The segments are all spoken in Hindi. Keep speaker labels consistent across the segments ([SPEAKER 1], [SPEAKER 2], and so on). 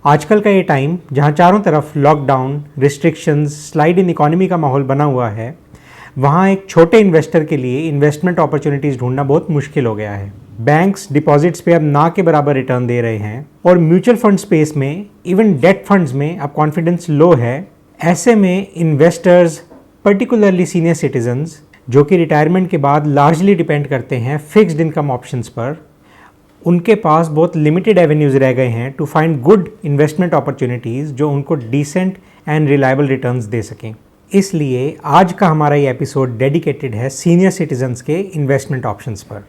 [SPEAKER 1] आजकल का ये टाइम जहाँ चारों तरफ lockdown, restrictions, slide in economy का माहौल बना हुआ है, वहाँ एक छोटे इन्वेस्टर के लिए इन्वेस्टमेंट अपॉर्चुनिटीज़ ढूंढना बहुत मुश्किल हो गया है। बैंक्स डिपॉजिट्स पे अब ना के बराबर रिटर्न दे रहे हैं और म्यूचुअल फंड स्पेस में, इवन डेट फंड्स में अब कॉन्फिडेंस लो है। ऐसे में इन्वेस्टर्स, पर्टिकुलरली सीनियर सिटीजन्स जो कि रिटायरमेंट के बाद लार्जली डिपेंड करते हैं फिक्स्ड इनकम ऑप्शंस पर, उनके पास बहुत लिमिटेड एवेन्यूज़ रह गए हैं to find good investment opportunities जो उनको डिसेंट एंड रिलायबल रिटर्न्स दे सकें। इसलिए आज का हमारा ये एपिसोड डेडिकेटेड है सीनियर सिटीजन्स के इन्वेस्टमेंट ऑप्शंस पर।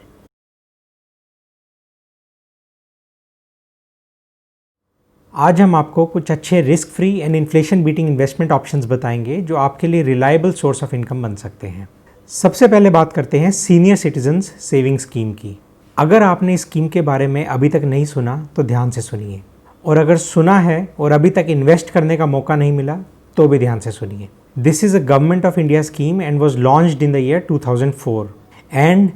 [SPEAKER 1] आज हम आपको कुछ अच्छे risk free and inflation beating investment options बताएंगे जो आपके लिए रिलायबल सोर्स ऑफ इनकम बन सकते हैं। सबसे पहले बात करते हैं सीनियर सिटीजन्स सेविंग स्कीम की। अगर आपने इस स्कीम के बारे में अभी तक नहीं सुना तो ध्यान से सुनिए, और अगर सुना है और अभी तक इन्वेस्ट करने का मौका नहीं मिला तो भी ध्यान से सुनिए। This is a Government of India scheme and was launched in the year 2004. And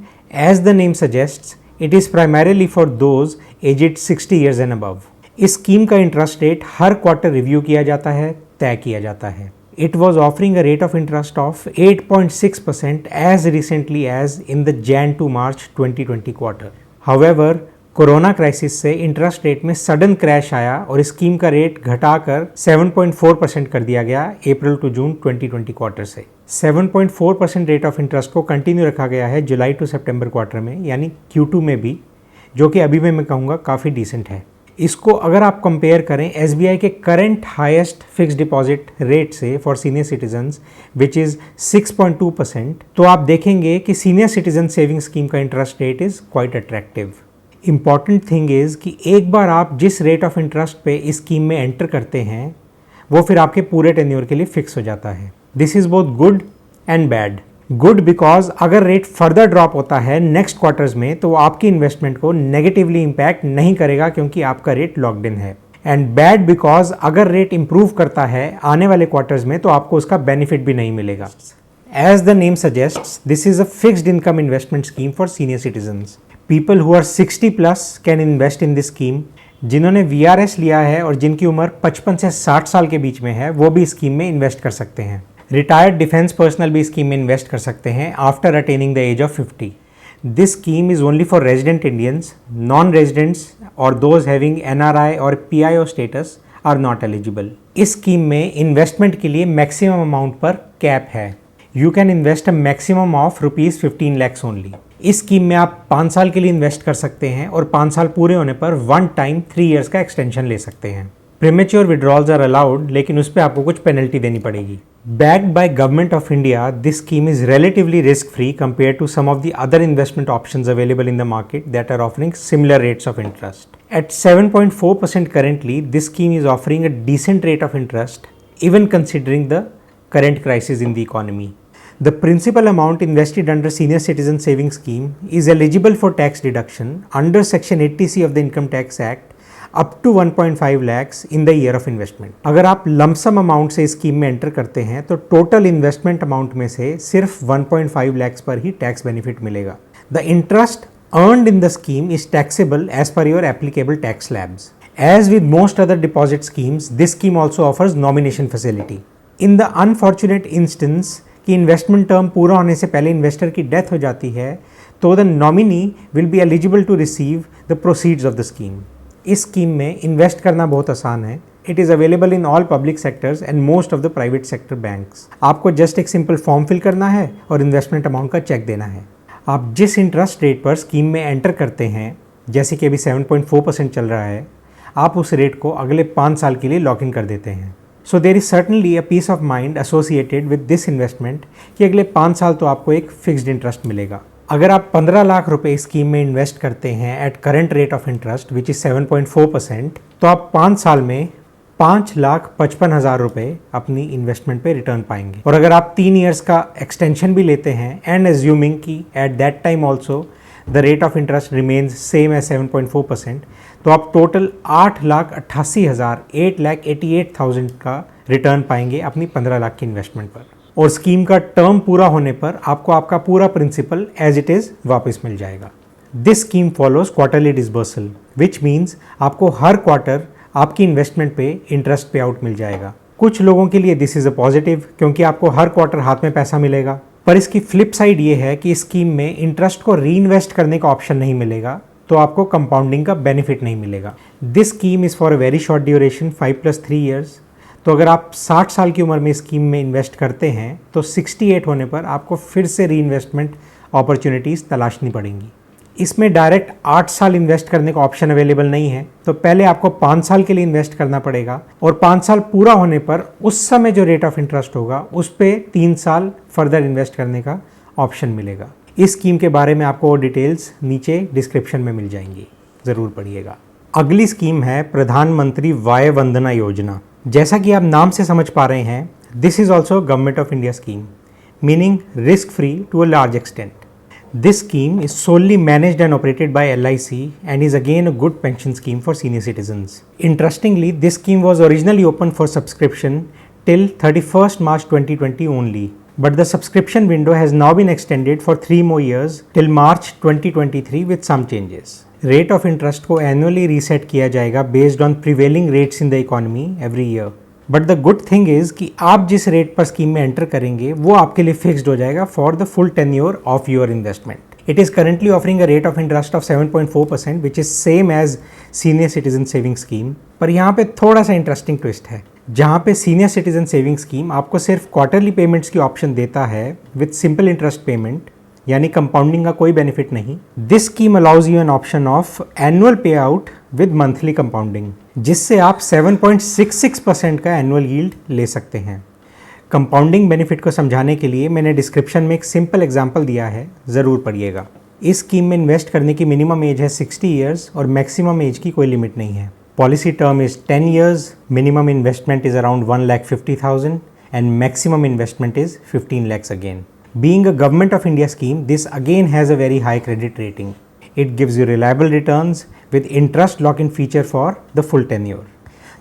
[SPEAKER 1] as the name suggests, it is primarily for those aged 60 years and above. इस स्कीम का इंटरेस्ट रेट हर क्वार्टर रिव्यू किया जाता है, तय किया जाता है। It was offering a rate of interest of 8.6% as recently as in the Jan to March 2020 quarter. However, corona crisis से इंटरेस्ट रेट में सडन क्रैश आया और स्कीम का रेट घटाकर 7.4% कर दिया गया अप्रैल टू जून 2020 क्वार्टर से। 7.4% रेट ऑफ इंटरेस्ट को कंटिन्यू रखा गया है जुलाई टू सितंबर क्वार्टर में, यानी Q2 में भी, जो कि अभी भी मैं कहूँगा काफ़ी डिसेंट है। इसको अगर आप कंपेयर करें SBI के current highest fix deposit rate से for senior citizens which is 6.2%, तो आप देखेंगे कि सीनियर सिटीजन सेविंग स्कीम का interest rate is quite attractive. Important thing is कि एक बार आप जिस रेट ऑफ इंटरेस्ट पे इस स्कीम में एंटर करते हैं वो फिर आपके पूरे टेन्योर के लिए फिक्स हो जाता है। This is both good and bad. Good because अगर रेट फर्दर ड्रॉप होता है नेक्स्ट क्वार्टर्स में तो वो आपकी इन्वेस्टमेंट को नेगेटिवली इम्पैक्ट नहीं करेगा क्योंकि आपका रेट लॉक्ड इन है। एंड बैड बिकॉज अगर रेट इंप्रूव करता है आने वाले क्वार्टर्स में तो आपको उसका बेनिफिट भी नहीं मिलेगा। As the name suggests, this is a fixed income investment scheme for senior citizens. People who are 60 plus can invest in this scheme. जिन्होंने VRS लिया है और जिनकी उम्र 55 से 60 साल के बीच में है वो भी स्कीम में इन्वेस्ट कर सकते हैं। रिटायर्ड डिफेंस पर्सनल भी स्कीम में इन्वेस्ट कर सकते हैं after attaining the age of 50। This scheme is only for resident Indians. Non residents और दोज हैविंग NRI और PIO status are not eligible. इस स्कीम में इन्वेस्टमेंट के लिए मैक्सिमम अमाउंट पर कैप है। You can invest a maximum of ₹15 lakhs only. इस स्कीम में आप 5 साल के लिए इन्वेस्ट कर सकते हैं और 5 साल पूरे होने पर वन टाइम 3 years का एक्सटेंशन ले सकते हैं। प्रीमेच्योर विड्रॉल्स आर अलाउड, लेकिन उस पर आपको कुछ पेनल्टी देनी पड़ेगी। Backed by government of India, this scheme is relatively risk free compare to some of the other investment options available in the market that are offering similar rates of interest. At 7.4% currently, this scheme is offering a decent rate of interest even considering the current crisis in the economy. The principal amount invested under senior citizen savings scheme is eligible for tax deduction under section 80C of the Income Tax Act up to 1.5 lakhs in the year of investment. अगर आप लमसम अमाउंट से स्कीम में एंटर करते हैं तो टोटल इन्वेस्टमेंट अमाउंट में से सिर्फ 1.5 lakhs पर ही टैक्स बेनिफिट मिलेगा। The interest earned in the scheme is taxable as per your applicable tax slabs. As with most other deposit schemes, this scheme also offers nomination facility. In the unfortunate instance कि इन्वेस्टमेंट टर्म पूरा होने से पहले इन्वेस्टर की डेथ हो जाती है तो the nominee will be eligible to receive the proceeds of the scheme. इस स्कीम में इन्वेस्ट करना बहुत आसान है। It is available in all public sectors and most of the private sector banks. आपको जस्ट एक सिंपल फॉर्म फिल करना है और इन्वेस्टमेंट अमाउंट का चेक देना है। आप जिस इंटरेस्ट रेट पर स्कीम में एंटर करते हैं, जैसे कि अभी 7.4% चल रहा है, आप उस रेट को अगले 5 साल के लिए लॉक इन कर देते हैं। So there is certainly a peace of mind associated with this investment कि अगले 5 साल तो आपको एक फिक्स्ड इंटरेस्ट मिलेगा। अगर आप 15 लाख रुपए स्कीम में इन्वेस्ट करते हैं at current rate of interest which is 7.4%, तो आप 5 साल में 5,55,000 रुपये अपनी इन्वेस्टमेंट पे रिटर्न पाएंगे। और अगर आप 3 years का एक्सटेंशन भी लेते हैं एंड एज्यूमिंग कि at that time also the rate of interest remains same as 7.4%, तो आप टोटल 8,88,000 का रिटर्न पाएंगे अपनी 15 लाख की इन्वेस्टमेंट पर। और स्कीम का टर्म पूरा होने पर आपको आपका पूरा प्रिंसिपल एज इट इज़ वापस मिल जाएगा। This scheme follows quarterly disbursal, which means आपको हर क्वार्टर आपकी इन्वेस्टमेंट पे इंटरेस्ट पे आउट मिल जाएगा। कुछ लोगों के लिए दिस इज़ अ पॉजिटिव, क्योंकि आपको हर क्वार्टर हाथ में पैसा मिलेगा। पर इसकी फ्लिप साइड ये है कि इस स्कीम में इंटरेस्ट को री इन्वेस्ट करने का ऑप्शन नहीं मिलेगा, तो आपको कंपाउंडिंग का बेनिफिट नहीं मिलेगा। This scheme is for a very short duration, 5+3 years. तो अगर आप 60 साल की उम्र में स्कीम में इन्वेस्ट करते हैं तो 68 होने पर आपको फिर से री इन्वेस्टमेंट अपॉर्चुनिटीज़ तलाशनी पड़ेंगी। इसमें डायरेक्ट 8 साल इन्वेस्ट करने का ऑप्शन अवेलेबल नहीं है, तो पहले आपको 5 साल के लिए इन्वेस्ट करना पड़ेगा और 5 साल पूरा होने पर उस समय जो रेट ऑफ इंटरेस्ट होगा उस पर 3 साल फर्दर इन्वेस्ट करने का ऑप्शन मिलेगा। इस स्कीम के बारे में आपको और डिटेल्स नीचे डिस्क्रिप्शन में मिल जाएंगी, ज़रूर पढ़िएगा। अगली स्कीम है प्रधानमंत्री वय वंदना योजना। जैसा कि आप नाम से समझ पा रहे हैं, this is also government of India scheme, meaning risk free to a large extent. This scheme is solely managed and operated by LIC and is again a good pension scheme for senior citizens. Interestingly, this scheme was originally open for subscription till 31st March 2020 only, but the subscription window has now been extended for 3 more years till March 2023 with some changes. Rate of interest को annually reset किया जाएगा based on prevailing rates in the economy every year. But the good thing is कि आप जिस रेट पर स्कीम में एंटर करेंगे वो आपके लिए फिक्स्ड हो जाएगा for the full tenure of your investment. It is currently offering a rate of interest of 7.4% which is same as senior citizen saving scheme. पर यहाँ पे थोड़ा सा इंटरेस्टिंग ट्विस्ट है, जहाँ पे सीनियर सिटीजन सेविंग स्कीम आपको सिर्फ क्वार्टरली पेमेंट्स की ऑप्शन देता है विथ सिंपल इंटरेस्ट पेमेंट, यानी कंपाउंडिंग का कोई बेनिफिट नहीं। This scheme allows you an option of annual पे आउट विद मंथली कंपाउंडिंग, जिससे आप 7.66% का एनुअल यील्ड ले सकते हैं। कंपाउंडिंग बेनिफिट को समझाने के लिए मैंने डिस्क्रिप्शन में एक सिंपल एग्जांपल दिया है, ज़रूर पढ़िएगा। इस स्कीम में इन्वेस्ट करने की मिनिमम एज है 60 ईयर्स और मैक्सिमम एज की कोई लिमिट नहीं है। Policy term is 10 years, minimum investment is around 1,50,000 and maximum investment is 15 lakhs again. Being a Government of India scheme, this again has a very high credit rating. It gives you reliable returns with interest lock-in feature for the full tenure.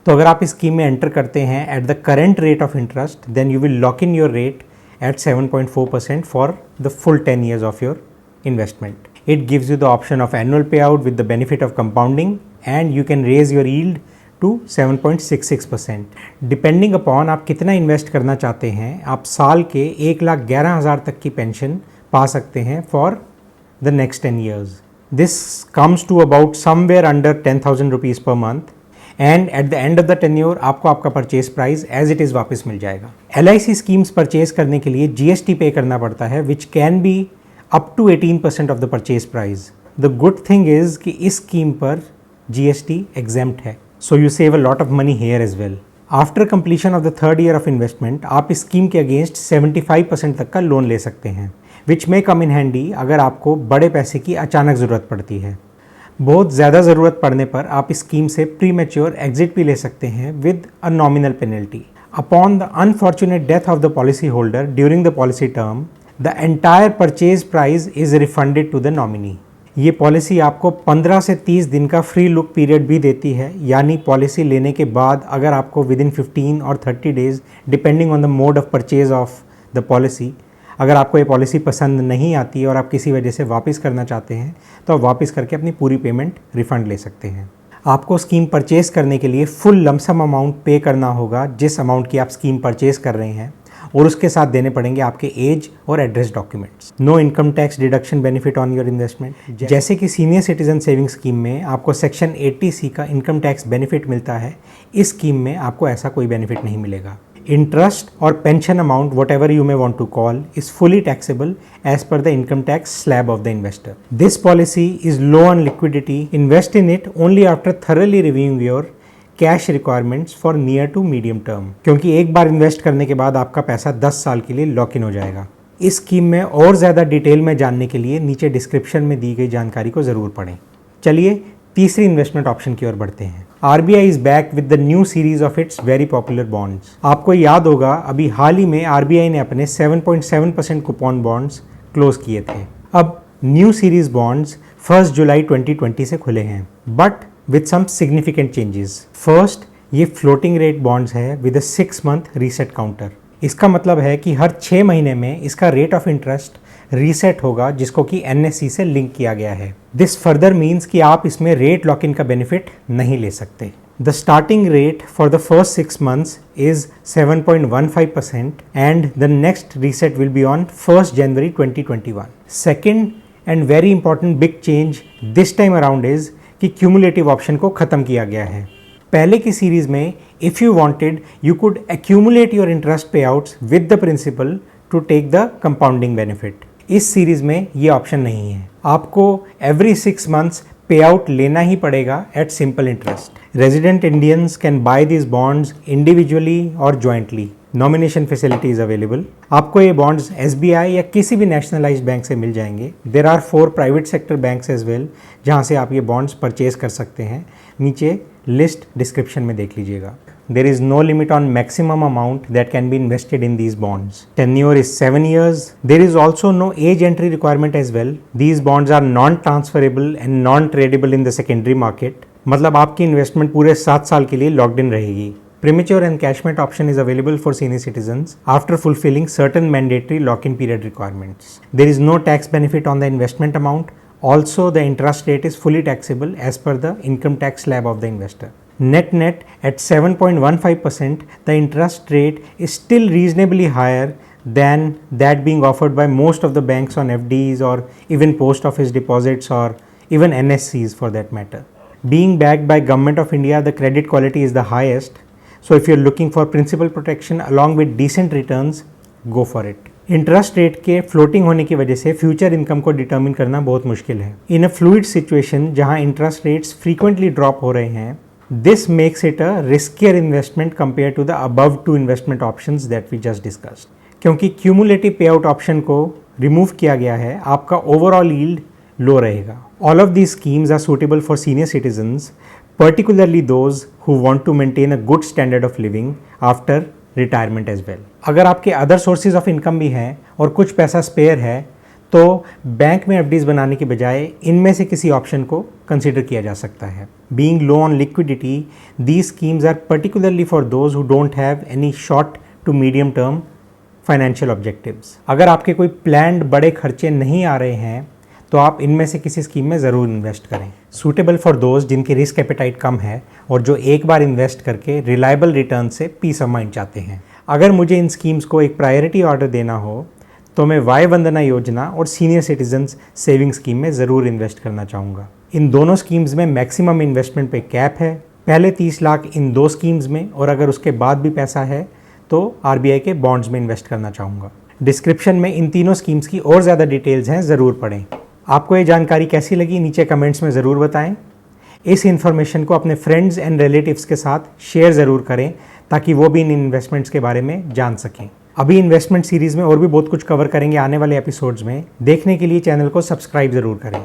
[SPEAKER 1] तो अगर आप इस स्कीम में एंटर करते हैं at the current rate of interest, then you will lock in your rate at 7.4% for the full 10 years of your investment. It gives you the option of annual payout with the benefit of compounding, and you can raise your yield to 7.66%. Depending upon आप कितना इन्वेस्ट करना चाहते हैं, आप साल के 1,11,000 तक की पेंशन पा सकते हैं for the next 10 years. This comes to about somewhere under 10,000 rupees per month, and at the end of the tenure आपको आपका purchase price as it is वापस मिल जाएगा। LIC स्कीम्स परचेज करने के लिए GST पे करना पड़ता है, which can be up to 18% of the purchase price. The good thing is कि इस स्कीम पर GST एग्जेम्प्ट है, so you save a lot of money here as well. After completion of the 3rd year of investment, आप इस स्कीम के अगेंस्ट 75% तक का लोन ले सकते हैं, which may come in handy अगर आपको बड़े पैसे की अचानक ज़रूरत पड़ती है। बहुत ज़्यादा ज़रूरत पड़ने पर आप इस स्कीम से प्री मैच्योर एग्जिट भी ले सकते हैं with a nominal penalty. Upon the unfortunate death of the policy holder during the policy term, the entire purchase price is refunded to the nominee. ये पॉलिसी आपको 15 से 30 दिन का फ्री लुक पीरियड भी देती है, यानी पॉलिसी लेने के बाद अगर आपको विद इन 15 और 30 days depending on the mode of purchase of the policy, अगर आपको ये पॉलिसी पसंद नहीं आती और आप किसी वजह से वापस करना चाहते हैं तो आप वापस करके अपनी पूरी पेमेंट रिफ़ंड ले सकते हैं। आपको स्कीम परचेज़ करने के लिए फुल लमसम अमाउंट पे करना होगा जिस अमाउंट की आप स्कीम परचेज़ कर रहे हैं, और उसके साथ देने पड़ेंगे आपके एज और address documents. No income tax deduction benefit on your investment. जैसे कि सीनियर सिटीजन सेविंग स्कीम में आपको सेक्शन 80C का इनकम टैक्स बेनिफिट मिलता है, इस स्कीम में आपको ऐसा कोई बेनिफिट नहीं मिलेगा। इंटरेस्ट और pension amount, whatever you may want to call, is fully taxable as per the income tax slab of the investor. This policy is low on liquidity. Invest in it only after thoroughly reviewing your cash requirements for near to medium term, क्योंकि एक बार इन्वेस्ट करने के बाद आपका पैसा 10 साल के लिए लॉक इन हो जाएगा। इस स्कीम में और ज़्यादा डिटेल में जानने के लिए नीचे डिस्क्रिप्शन में दी गई जानकारी को ज़रूर पढ़ें। चलिए तीसरी इन्वेस्टमेंट ऑप्शन की ओर बढ़ते हैं। RBI is back with the new series of its very popular bonds. आपको याद होगा अभी हाल ही में RBI ने अपने 7.7% कूपन बॉन्ड्स क्लोज किए थे। अब न्यू सीरीज बॉन्ड्स 1 जुलाई 2020 से खुले हैं, but with some significant changes. First, ये floating rate bonds है with a 6 month reset counter. इसका मतलब है कि हर 6 महीने में इसका rate of interest reset होगा, जिसको कि NSE से लिंक किया गया है। This further means कि आप इसमें rate lock-in का benefit नहीं ले सकते। The starting rate for the first 6 months is 7.15% and the next reset will be on 1st January 2021. Second and very important big change this time around is कि cumulative option को ख़त्म किया गया है। पहले की सीरीज में if you wanted you could accumulate your interest payouts with the principal to take the compounding benefit. इस सीरीज में ये ऑप्शन नहीं है, आपको every 6 months पे आउट लेना ही पड़ेगा at simple interest. Resident Indians can buy this bonds individually और jointly. Nomination facility is available. आपको ये बॉन्ड्स एसबीआई या किसी भी नेशनलाइज्ड बैंक से मिल जाएंगे। There are 4 private sector banks as well जहाँ से आप ये बॉन्ड्स परचेज कर सकते हैं। नीचे लिस्ट डिस्क्रिप्शन में देख लीजिएगा। There is no limit on maximum amount that can be invested in these bonds. Tenure is 7 years. There is also no age entry requirement as well. These bonds are non-transferable and non-tradable in the secondary market. मतलब आपकी इन्वेस्टमेंट पूरे 7 साल के लिए लॉक्ड इन रहेगी। Premature encashment option is available for senior citizens after fulfilling certain mandatory lock-in period requirements. There is no tax benefit on the investment amount. Also, the interest rate is fully taxable as per the income tax slab of the investor. Net at 7.15%, the interest rate is still reasonably higher than that being offered by most of the banks on FDs or even post office deposits or even NSCs for that matter. Being backed by Government of India, the credit quality is the highest. So if you're looking for principal protection along with decent returns, go for it. Interest rate के फ्लोटिंग होने की वजह से फ्यूचर इनकम को डिटर्मिन करना बहुत मुश्किल है। इन अ फ्लूइड सिचुएशन जहां इंटरेस्ट रेट्स फ्रीक्वेंटली ड्रॉप हो रहे हैं, this makes it a riskier investment compared to the above 2 investment options that we just discussed. क्योंकि cumulative payout option को remove किया गया है, आपका overall yield low रहेगा। All of these schemes are suitable for senior citizens, particularly those who want to maintain a good standard of living after retirement as well. अगर आपके other sources of income भी हैं और कुछ पैसा spare है, तो बैंक में एफडीज बनाने के बजाय इनमें से किसी ऑप्शन को कंसिडर किया जा सकता है। Being low on liquidity, these schemes are particularly for those who don't have any short to medium term financial objectives. अगर आपके कोई प्लान्ड बड़े खर्चे नहीं आ रहे हैं तो आप इनमें से किसी स्कीम में ज़रूर इन्वेस्ट करें। सूटेबल फॉर दोज जिनकी रिस्क एपेटाइट कम है और जो एक बार इन्वेस्ट करके रिलायबल रिटर्न से पीस ऑफ माइंड चाहते हैं। अगर मुझे इन स्कीम्स को एक प्रायोरिटी ऑर्डर देना हो तो मैं वाय वंदना योजना और सीनियर सिटीजन्स सेविंग स्कीम में ज़रूर इन्वेस्ट करना चाहूँगा। इन दोनों स्कीम्स में मैक्सिमम इन्वेस्टमेंट पे कैप है। पहले 30 लाख इन 2 स्कीम्स में, और अगर उसके बाद भी पैसा है तो आरबीआई के बॉन्ड्स में इन्वेस्ट करना चाहूँगा। डिस्क्रिप्शन में इन तीनों स्कीम्स की और ज़्यादा डिटेल्स हैं, ज़रूर पढ़ें। आपको ये जानकारी कैसी लगी नीचे कमेंट्स में ज़रूर बताएं। इस इन्फॉर्मेशन को अपने फ्रेंड्स एंड रिलेटिव्स के साथ शेयर ज़रूर करें ताकि वो भी इन इन्वेस्टमेंट्स के बारे में जान सकें। अभी इन्वेस्टमेंट सीरीज़ में और भी बहुत कुछ कवर करेंगे आने वाले एपिसोड्स में। देखने के लिए चैनल को सब्सक्राइब ज़रूर करें।